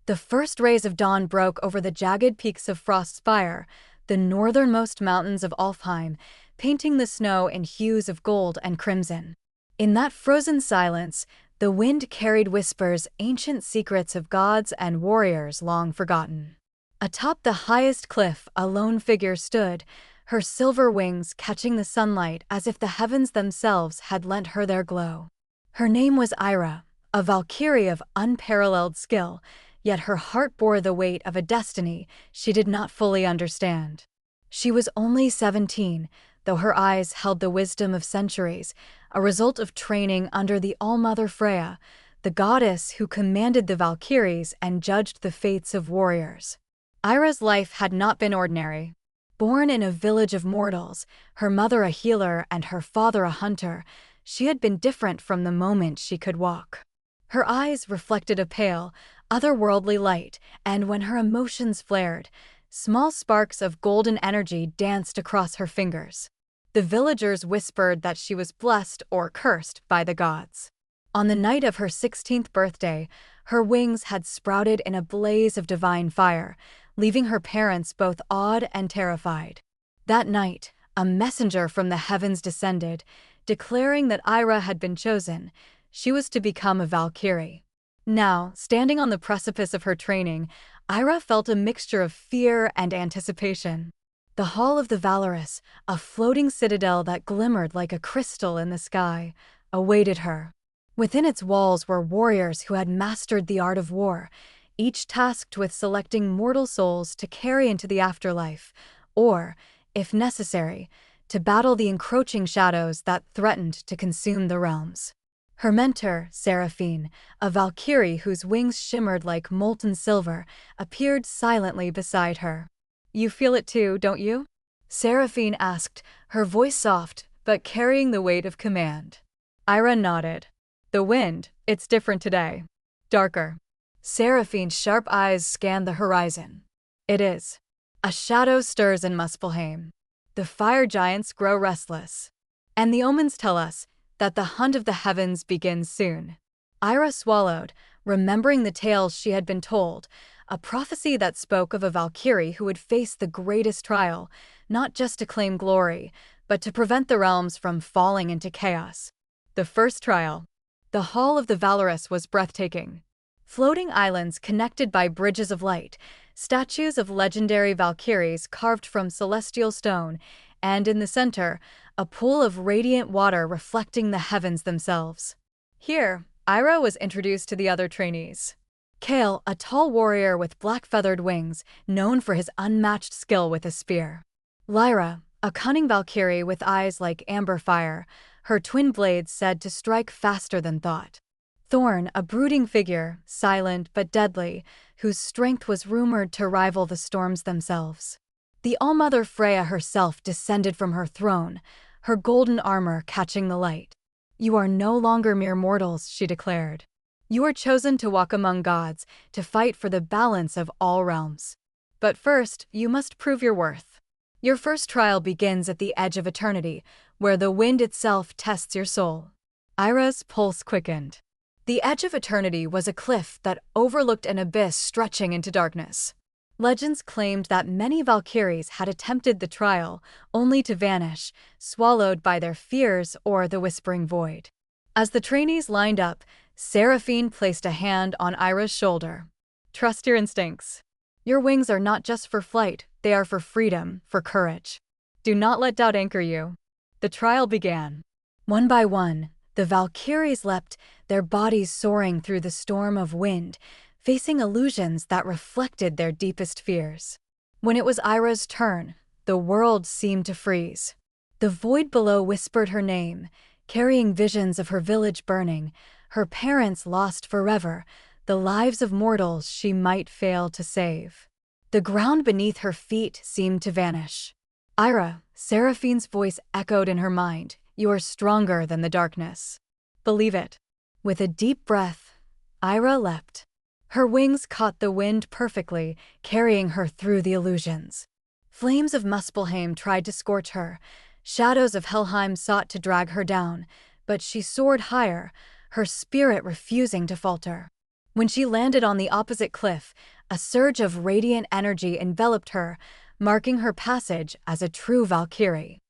The first rays of dawn broke over the jagged peaks of Frostspire, the northernmost mountains of Alfheim, painting the snow in hues of gold and crimson. In that frozen silence, the wind carried whispers, ancient secrets of gods and warriors long forgotten. Atop the highest cliff, a lone figure stood, her silver wings catching the sunlight as if the heavens themselves had lent her their glow. Her name was Ira, a Valkyrie of unparalleled skill, yet her heart bore the weight of a destiny she did not fully understand. She was only 17, though her eyes held the wisdom of centuries, a result of training under the All-Mother Freya, the goddess who commanded the Valkyries and judged the fates of warriors. Ira's life had not been ordinary. Born in a village of mortals, her mother a healer and her father a hunter, she had been different from the moment she could walk. Her eyes reflected a pale, otherworldly light, and when her emotions flared, small sparks of golden energy danced across her fingers. The villagers whispered that she was blessed or cursed by the gods. On the night of her 16th birthday, her wings had sprouted in a blaze of divine fire, leaving her parents both awed and terrified. That night, a messenger from the heavens descended, declaring that Ira had been chosen. She was to become a Valkyrie. Now, standing on the precipice of her training, Ira felt a mixture of fear and anticipation. The Hall of the Valorous, a floating citadel that glimmered like a crystal in the sky, awaited her. Within its walls were warriors who had mastered the art of war, each tasked with selecting mortal souls to carry into the afterlife, or, if necessary, to battle the encroaching shadows that threatened to consume the realms. Her mentor, Seraphine, a Valkyrie whose wings shimmered like molten silver, appeared silently beside her. "You feel it too, don't you?" Seraphine asked, her voice soft, but carrying the weight of command. Ira nodded. "The wind, it's different today. Darker." Seraphine's sharp eyes scanned the horizon. "It is. A shadow stirs in Muspelheim. The fire giants grow restless. And the omens tell us that the hunt of the heavens begins soon." Ira swallowed, remembering the tales she had been told, a prophecy that spoke of a Valkyrie who would face the greatest trial, not just to claim glory, but to prevent the realms from falling into chaos. The first trial. The Hall of the Valorous was breathtaking. Floating islands connected by bridges of light, statues of legendary Valkyries carved from celestial stone, and in the center, a pool of radiant water reflecting the heavens themselves. Here, Ira was introduced to the other trainees. Kale, a tall warrior with black-feathered wings, known for his unmatched skill with a spear. Lyra, a cunning Valkyrie with eyes like amber fire, her twin blades said to strike faster than thought. Thorn, a brooding figure, silent but deadly, whose strength was rumored to rival the storms themselves. The All-Mother Freya herself descended from her throne, her golden armor catching the light. "You are no longer mere mortals," she declared. "You are chosen to walk among gods, to fight for the balance of all realms. But first, you must prove your worth. Your first trial begins at the edge of eternity, where the wind itself tests your soul." Ira's pulse quickened. The edge of eternity was a cliff that overlooked an abyss stretching into darkness. Legends claimed that many Valkyries had attempted the trial, only to vanish, swallowed by their fears or the whispering void. As the trainees lined up, Seraphine placed a hand on Ira's shoulder. "Trust your instincts. Your wings are not just for flight, they are for freedom, for courage. Do not let doubt anchor you." The trial began. One by one, the Valkyries leapt, their bodies soaring through the storm of wind, facing illusions that reflected their deepest fears. When it was Ira's turn, the world seemed to freeze. The void below whispered her name, carrying visions of her village burning, her parents lost forever, the lives of mortals she might fail to save. The ground beneath her feet seemed to vanish. "Ira," Seraphine's voice echoed in her mind, "you are stronger than the darkness. Believe it." With a deep breath, Ira leapt. Her wings caught the wind perfectly, carrying her through the illusions. Flames of Muspelheim tried to scorch her. Shadows of Helheim sought to drag her down, but she soared higher, her spirit refusing to falter. When she landed on the opposite cliff, a surge of radiant energy enveloped her, marking her passage as a true Valkyrie.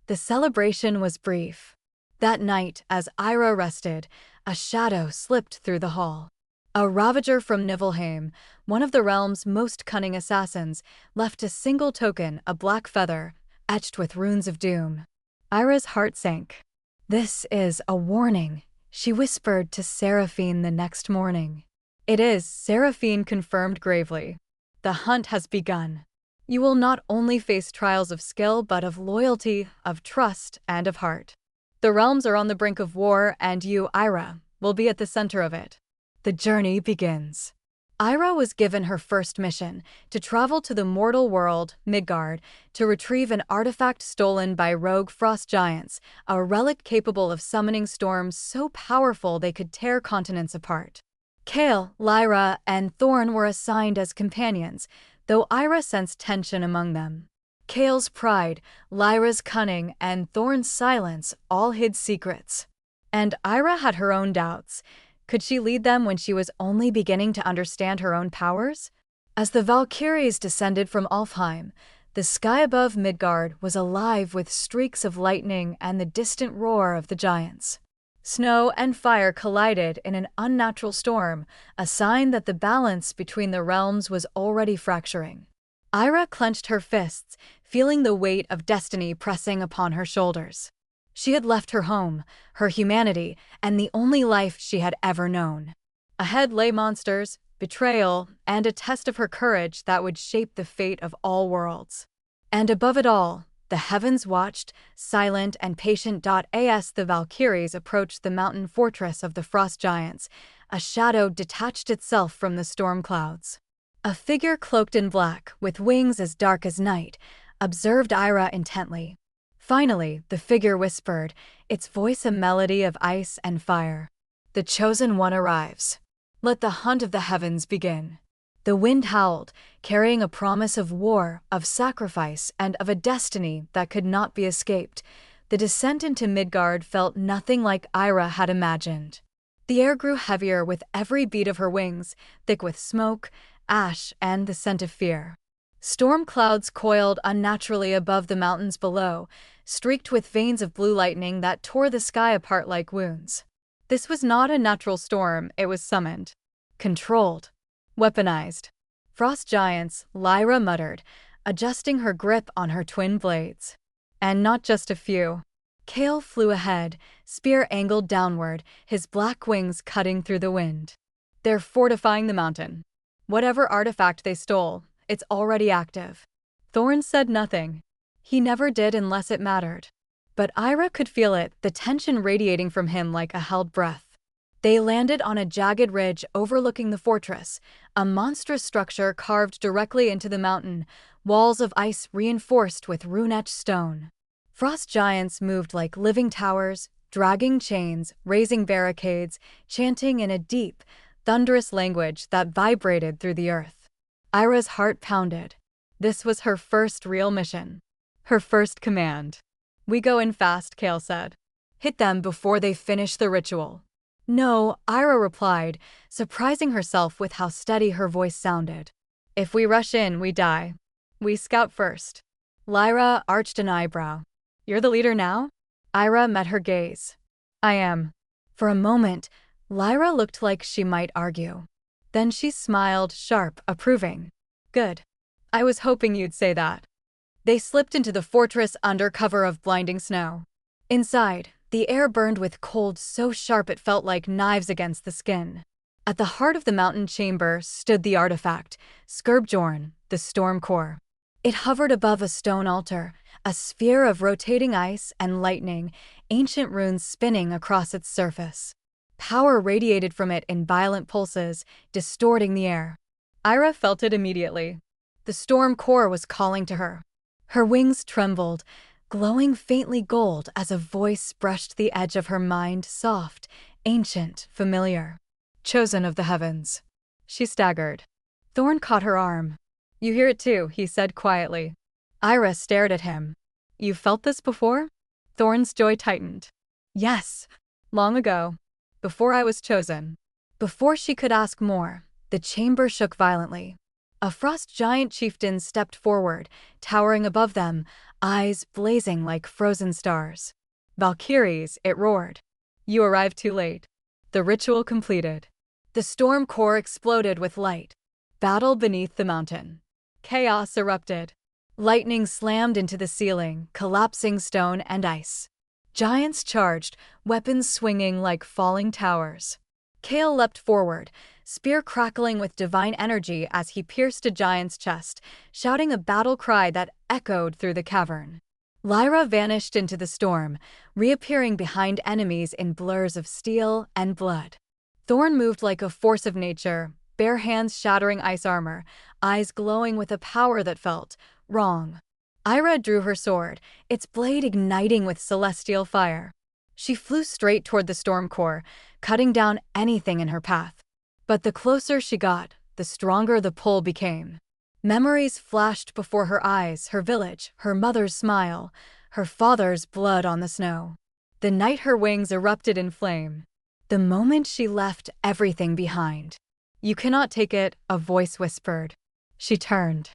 The celebration was brief. That night, as Ira rested, a shadow slipped through the hall. A ravager from Niflheim, one of the realm's most cunning assassins, left a single token, a black feather, etched with runes of doom. Ira's heart sank. "This is a warning," she whispered to Seraphine the next morning. "It is," Seraphine confirmed gravely. "The hunt has begun. You will not only face trials of skill but of loyalty, of trust, and of heart. The realms are on the brink of war, and you, Ira, will be at the center of it. The journey begins." Ira was given her first mission, to travel to the mortal world, Midgard, to retrieve an artifact stolen by rogue frost giants, a relic capable of summoning storms so powerful they could tear continents apart. Kale, Lyra, and Thorn were assigned as companions, though Ira sensed tension among them. Kale's pride, Lyra's cunning, and Thorn's silence all hid secrets. And Ira had her own doubts. Could she lead them when she was only beginning to understand her own powers? As the Valkyries descended from Alfheim, the sky above Midgard was alive with streaks of lightning and the distant roar of the giants. Snow and fire collided in an unnatural storm, a sign that the balance between the realms was already fracturing. Ira clenched her fists, feeling the weight of destiny pressing upon her shoulders. She had left her home, her humanity, and the only life she had ever known. Ahead lay monsters, betrayal, and a test of her courage that would shape the fate of all worlds. And above it all, the heavens watched, silent and patient. As the Valkyries approached the mountain fortress of the frost giants, a shadow detached itself from the storm clouds. A figure cloaked in black, with wings as dark as night, observed Ira intently. Finally, the figure whispered, its voice a melody of ice and fire. "The chosen one arrives. Let the hunt of the heavens begin." The wind howled, carrying a promise of war, of sacrifice, and of a destiny that could not be escaped. The descent into Midgard felt nothing like Ira had imagined. The air grew heavier with every beat of her wings, thick with smoke, ash, and the scent of fear. Storm clouds coiled unnaturally above the mountains below, streaked with veins of blue lightning that tore the sky apart like wounds. This was not a natural storm, it was summoned. Controlled. Weaponized. "Frost giants," Lyra muttered, adjusting her grip on her twin blades. "And not just a few." Kale flew ahead, spear angled downward, his black wings cutting through the wind. "They're fortifying the mountain. Whatever artifact they stole, it's already active." Thorn said nothing. He never did unless it mattered. But Ira could feel it, the tension radiating from him like a held breath. They landed on a jagged ridge overlooking the fortress, a monstrous structure carved directly into the mountain, walls of ice reinforced with rune-etched stone. Frost giants moved like living towers, dragging chains, raising barricades, chanting in a deep, thunderous language that vibrated through the earth. Ira's heart pounded. This was her first real mission. Her first command. "We go in fast," Kale said. "Hit them before they finish the ritual." "No," Ira replied, surprising herself with how steady her voice sounded. "If we rush in, we die. We scout first." Lyra arched an eyebrow. "You're the leader now?" Ira met her gaze. "I am." For a moment, Lyra looked like she might argue. Then she smiled, sharp, approving. "Good. I was hoping you'd say that." They slipped into the fortress under cover of blinding snow. Inside, the air burned with cold so sharp it felt like knives against the skin. At the heart of the mountain chamber stood the artifact, Skurbjorn, the storm core. It hovered above a stone altar, a sphere of rotating ice and lightning, ancient runes spinning across its surface. Power radiated from it in violent pulses, distorting the air. Ira felt it immediately. The storm core was calling to her. Her wings trembled, glowing faintly gold as a voice brushed the edge of her mind, soft, ancient, familiar. "Chosen of the heavens." She staggered. Thorn caught her arm. "You hear it too," he said quietly. Ira stared at him. "You've felt this before?" Thorn's joy tightened. "Yes. Long ago. Before I was chosen." Before she could ask more, the chamber shook violently. A frost giant chieftain stepped forward, towering above them, eyes blazing like frozen stars. "Valkyries," it roared. "You arrived too late." The ritual completed. The storm core exploded with light. Battle beneath the mountain. Chaos erupted. Lightning slammed into the ceiling, collapsing stone and ice. Giants charged, weapons swinging like falling towers. Kale leapt forward, spear crackling with divine energy as he pierced a giant's chest, shouting a battle cry that echoed through the cavern. Lyra vanished into the storm, reappearing behind enemies in blurs of steel and blood. Thorn moved like a force of nature, bare hands shattering ice armor, eyes glowing with a power that felt wrong. Ira drew her sword, its blade igniting with celestial fire. She flew straight toward the storm core, cutting down anything in her path. But the closer she got, the stronger the pull became. Memories flashed before her eyes, her village, her mother's smile, her father's blood on the snow. The night her wings erupted in flame. The moment she left everything behind. "You cannot take it," a voice whispered. She turned.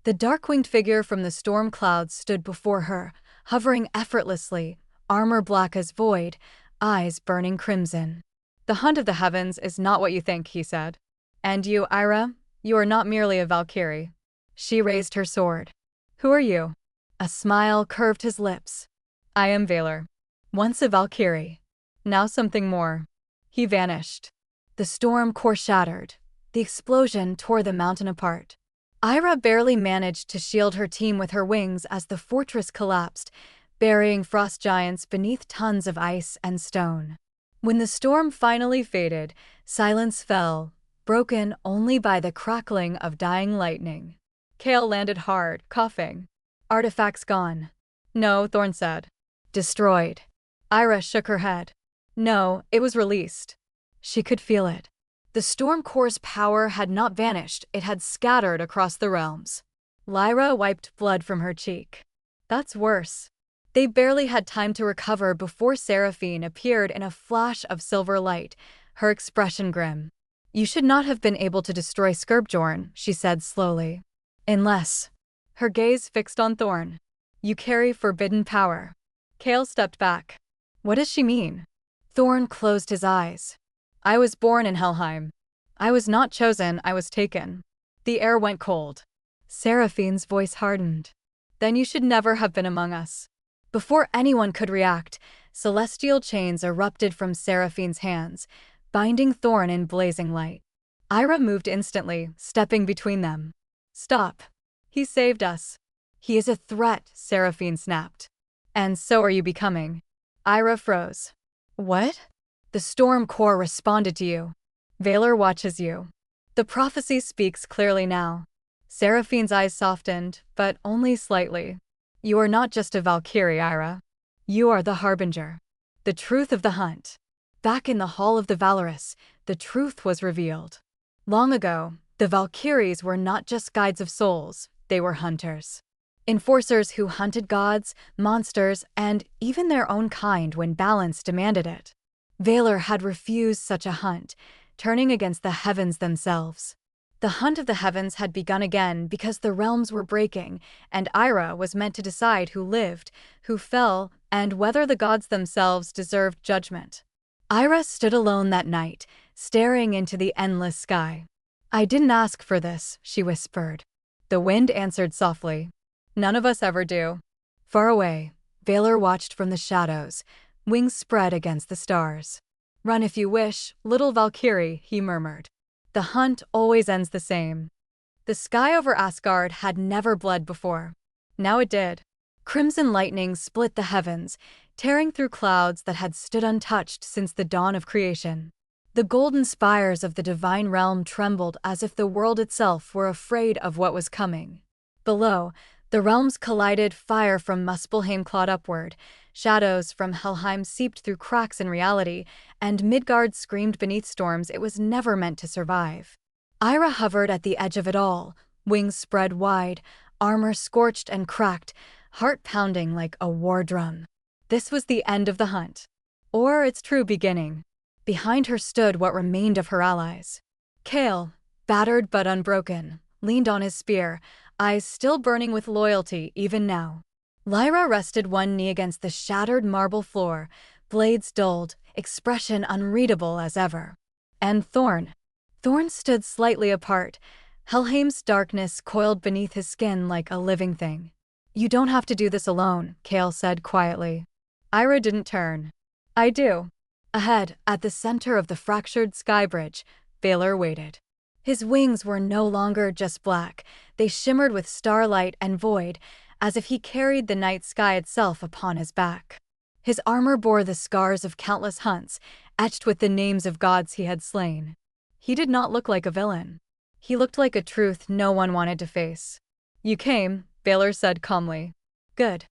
The dark-winged figure from the storm clouds stood before her, hovering effortlessly, armor black as void, eyes burning crimson. "The hunt of the heavens is not what you think," he said. "And you, Ira, you are not merely a Valkyrie." She raised her sword. "Who are you?" A smile curved his lips. "I am Valor. Once a Valkyrie. Now something more." He vanished. The storm core shattered. The explosion tore the mountain apart. Ira barely managed to shield her team with her wings as the fortress collapsed, burying frost giants beneath tons of ice and stone. When the storm finally faded, silence fell, broken only by the crackling of dying lightning. Kale landed hard, coughing. "Artifacts gone." "No," Thorn said. "Destroyed." Ira shook her head. "No, it was released." She could feel it. The storm core's power had not vanished, it had scattered across the realms. Lyra wiped blood from her cheek. "That's worse." They barely had time to recover before Seraphine appeared in a flash of silver light, her expression grim. "You should not have been able to destroy Skirbjorn," she said slowly. "Unless." Her gaze fixed on Thorn. "You carry forbidden power." Kale stepped back. "What does she mean?" Thorn closed his eyes. "I was born in Helheim. I was not chosen, I was taken." The air went cold. Seraphine's voice hardened. "Then you should never have been among us." Before anyone could react, celestial chains erupted from Seraphine's hands, binding Thorn in blazing light. Ira moved instantly, stepping between them. "Stop. He saved us." "He is a threat," Seraphine snapped. "And so are you becoming." Ira froze. "What?" "The storm core responded to you. Valor watches you." The prophecy speaks clearly now. Seraphine's eyes softened, but only slightly. "You are not just a Valkyrie, Ira. You are the harbinger. The truth of the hunt." Back in the Hall of the Valorous, the truth was revealed. Long ago, the Valkyries were not just guides of souls, they were hunters. Enforcers who hunted gods, monsters, and even their own kind when balance demanded it. Valor had refused such a hunt, turning against the heavens themselves. The hunt of the heavens had begun again because the realms were breaking, and Ira was meant to decide who lived, who fell, and whether the gods themselves deserved judgment. Ira stood alone that night, staring into the endless sky. "I didn't ask for this," she whispered. The wind answered softly. "None of us ever do." Far away, Valor watched from the shadows, wings spread against the stars. "Run if you wish, little Valkyrie," he murmured. "The hunt always ends the same." The sky over Asgard had never bled before. Now it did. Crimson lightning split the heavens, tearing through clouds that had stood untouched since the dawn of creation. The golden spires of the divine realm trembled as if the world itself were afraid of what was coming. Below, the realms collided, fire from Muspelheim clawed upward, shadows from Helheim seeped through cracks in reality, and Midgard screamed beneath storms it was never meant to survive. Ira hovered at the edge of it all, wings spread wide, armor scorched and cracked, heart pounding like a war drum. This was the end of the hunt. Or its true beginning. Behind her stood what remained of her allies. Kale, battered but unbroken, leaned on his spear, eyes still burning with loyalty even now. Lyra rested one knee against the shattered marble floor, blades dulled, expression unreadable as ever. And Thorn. Thorn stood slightly apart, Helheim's darkness coiled beneath his skin like a living thing. "You don't have to do this alone," Kale said quietly. Ira didn't turn. "I do." Ahead, at the center of the fractured sky bridge, Valor waited. His wings were no longer just black, they shimmered with starlight and void, as if he carried the night sky itself upon his back. His armor bore the scars of countless hunts, etched with the names of gods he had slain. He did not look like a villain. He looked like a truth no one wanted to face. "You came," Valor said calmly. "Good.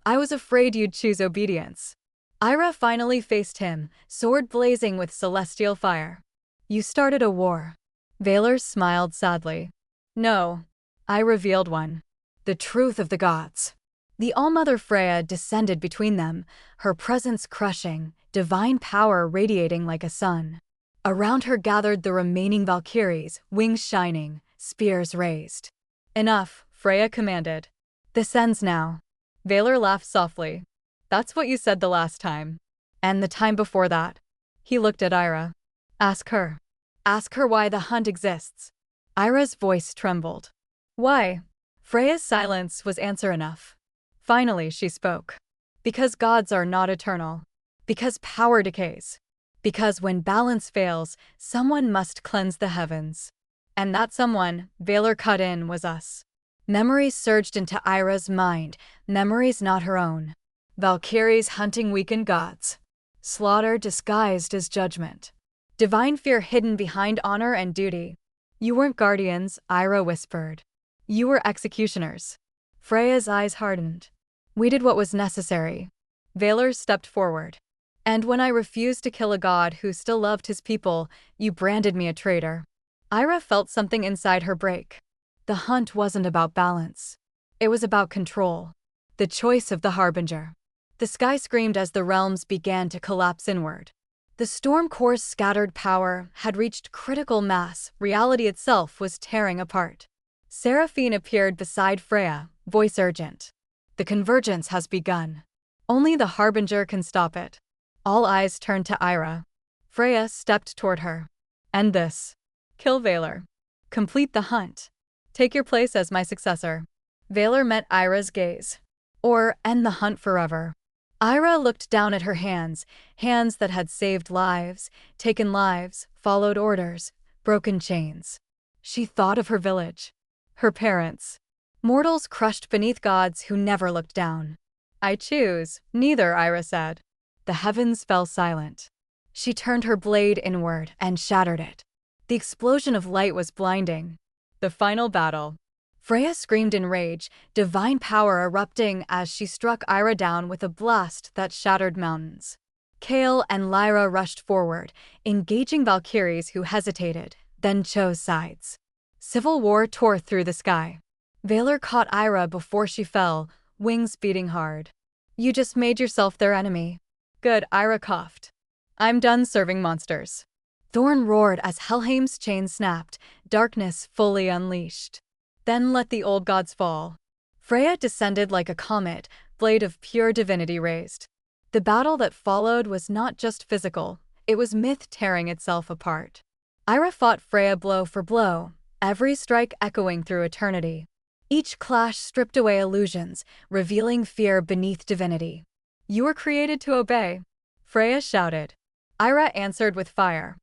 I was afraid you'd choose obedience." Ira finally faced him, sword blazing with celestial fire. "You started a war." Valor smiled sadly. "No. I revealed one. The truth of the gods." The All-Mother Freya descended between them, her presence crushing, divine power radiating like a sun. Around her gathered the remaining Valkyries, wings shining, spears raised. "Enough," Freya commanded. "This ends now." Valor laughed softly. "That's what you said the last time. And the time before that." He looked at Ira. "Ask her. Ask her why the hunt exists." Ira's voice trembled. "Why?" Freya's silence was answer enough. Finally, she spoke. "Because gods are not eternal. Because power decays. Because when balance fails, someone must cleanse the heavens. And that someone," Valor cut in, "was us." Memories surged into Ira's mind, memories not her own. Valkyries hunting weakened gods. Slaughter disguised as judgment. Divine fear hidden behind honor and duty. "You weren't guardians," Ira whispered. "You were executioners." Freya's eyes hardened. "We did what was necessary." Valor stepped forward. "And when I refused to kill a god who still loved his people, you branded me a traitor." Ira felt something inside her break. The hunt wasn't about balance. It was about control. The choice of the harbinger. The sky screamed as the realms began to collapse inward. The storm core's scattered power had reached critical mass, reality itself was tearing apart. Seraphine appeared beside Freya, voice urgent. "The convergence has begun. Only the harbinger can stop it." All eyes turned to Ira. Freya stepped toward her. "End this. Kill Valor. Complete the hunt. Take your place as my successor." Valor met Ira's gaze. "Or end the hunt forever." Ira looked down at her hands, hands that had saved lives, taken lives, followed orders, broken chains. She thought of her village. Her parents. Mortals crushed beneath gods who never looked down. "I choose neither," Ira said. The heavens fell silent. She turned her blade inward and shattered it. The explosion of light was blinding. The final battle. Freya screamed in rage, divine power erupting as she struck Ira down with a blast that shattered mountains. Kale and Lyra rushed forward, engaging Valkyries who hesitated, then chose sides. Civil war tore through the sky. Valor caught Ira before she fell, wings beating hard. "You just made yourself their enemy." "Good," Ira coughed. "I'm done serving monsters." Thorn roared as Helheim's chain snapped, darkness fully unleashed. "Then let the old gods fall." Freya descended like a comet, blade of pure divinity raised. The battle that followed was not just physical, it was myth tearing itself apart. Ira fought Freya blow for blow, every strike echoing through eternity. Each clash stripped away illusions, revealing fear beneath divinity. "You were created to obey," Freya shouted. Ira answered with fire.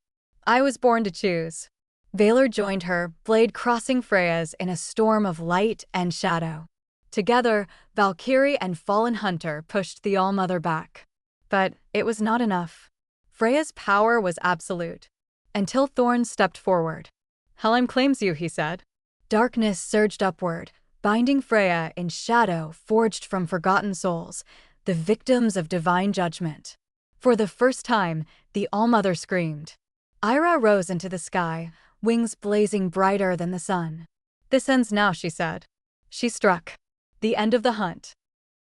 "I was born to choose." Valor joined her, blade crossing Freya's in a storm of light and shadow. Together, Valkyrie and Fallen Hunter pushed the All-Mother back. But it was not enough. Freya's power was absolute. Until Thorn stepped forward. "Helheim claims you," he said. Darkness surged upward, binding Freya in shadow forged from forgotten souls, the victims of divine judgment. For the first time, the All-Mother screamed. Ira rose into the sky, wings blazing brighter than the sun. "This ends now," she said. She struck. "The end of the hunt."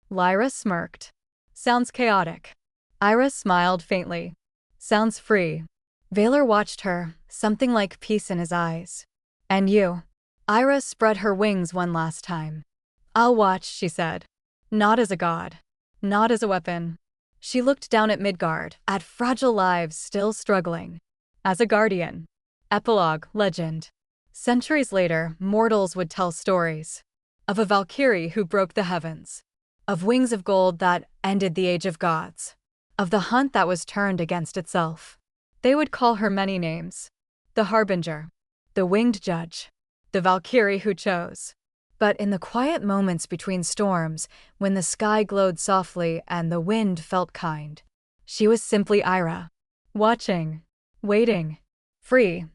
Lyra smirked. "Sounds chaotic." Ira smiled faintly. "Sounds free." Valor watched her, something like peace in his eyes. And you? Ira spread her wings one last time. I'll watch, she said. Not as a god. Not as a weapon. She looked down at Midgard, at fragile lives still struggling. As a guardian. Epilogue, legend. Centuries later, mortals would tell stories. Of a Valkyrie who broke the heavens. Of wings of gold that ended the age of gods. Of the hunt that was turned against itself. They would call her many names. The Harbinger. The Winged Judge. The Valkyrie who chose. But in the quiet moments between storms, when the sky glowed softly and the wind felt kind, she was simply Ira. Watching. Waiting. Free.